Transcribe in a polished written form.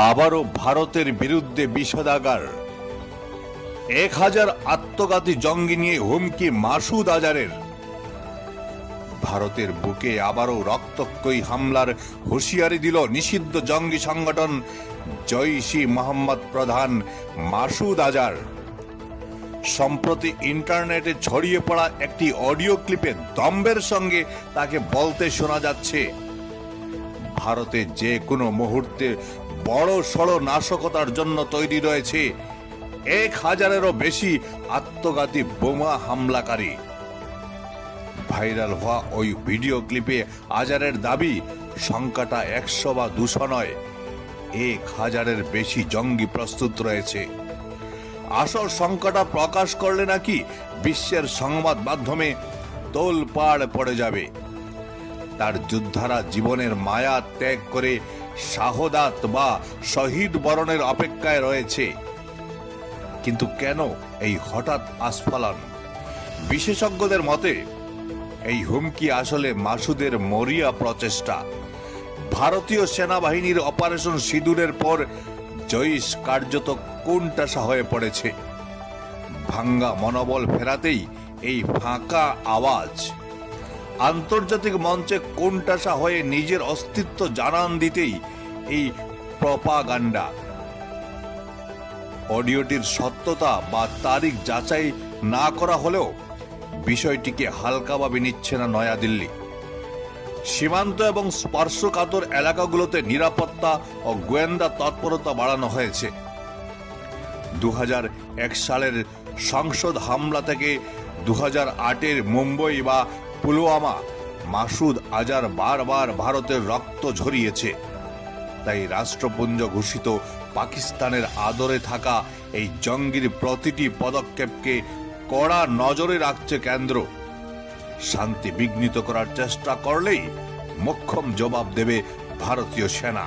আবারও ভারতের বিরুদ্ধে বিষোদাগার। 1000 আত্মঘাতী জঙ্গি নিয়ে হুমকি মাসুদ আজারের। ভারতের বুকে আবারও রক্তক্ষয়ী হামলার হুঁশিয়ারি দিল নিষিদ্ধ জঙ্গি সংগঠন জৈশ-ই মোহাম্মদ প্রধান মাসুদ আজার। সম্প্রতি ইন্টারনেটে ছড়িয়ে পড়া একটি অডিও ক্লিপে দম্ভের সঙ্গে তাকে বলতে শোনা যাচ্ছে, ভারতে যে কোনো মুহূর্তে বড় সড় নাশকতার জন্য তৈরি রয়েছে 1000-এরও বেশি আত্মঘাতী বোমা হামলাকারী। ভাইরাল হওয়া ওই ভিডিও ক্লিপে আজারের দাবি, সংখ্যাটা 100 বা 200 নয়, 1000-এর বেশি জঙ্গি প্রস্তুত রয়েছে। আসল সংখ্যাটা প্রকাশ করলে নাকি বিশ্বের সংবাদ মাধ্যমে তোলপাড় পড়ে যাবে। তার যোদ্ধারা জীবনের মায়া ত্যাগ করে শাহাদাত বা শহীদ বরণের অপেক্ষায় রয়েছে। কিন্তু কেন এই হঠাৎ আস্ফালন? বিশেষজ্ঞদের মতে এই হুমকি আসলে মাসুদের মরিয়া প্রচেষ্টা। ভারতীয় সেনাবাহিনীর অপারেশন সিঁদুরের পর জৈশ কার্যত কোণঠাসা হয়ে পড়েছে। ভাঙ্গা মনোবল ফেরাতেই এই ফাঁকা আওয়াজ। আন্তর্জাতিক মঞ্চে কোণঠাসা হয়ে নিজের অস্তিত্ব জানান দিতেই এই প্রপাগান্ডা। অডিওটির সত্যতা বা তারিখ যাচাই না করা হলেও বিষয়টিকে হালকাভাবে নিচ্ছে না নয়াদিল্লি। সীমান্ত এবং স্পর্শকাতর এলাকাগুলোতে নিরাপত্তা ও গোয়েন্দা তৎপরতা বাড়ানো হয়েছে। 2001 সালের সংসদ হামলা থেকে 2008-এর মুম্বই বা পুলওয়ামা মাসুদ আজার বারবার ভারতের রক্ত ঝরিয়েছে। তাই রাষ্ট্রপুঞ্জ ঘোষিত পাকিস্তানের আদরে থাকা এই জঙ্গির প্রতিটি পদক্ষেপকে কড়া নজরে রাখছে কেন্দ্র। শান্তি বিঘ্নিত করার চেষ্টা করলেই মোক্ষম জবাব দেবে ভারতীয় সেনা।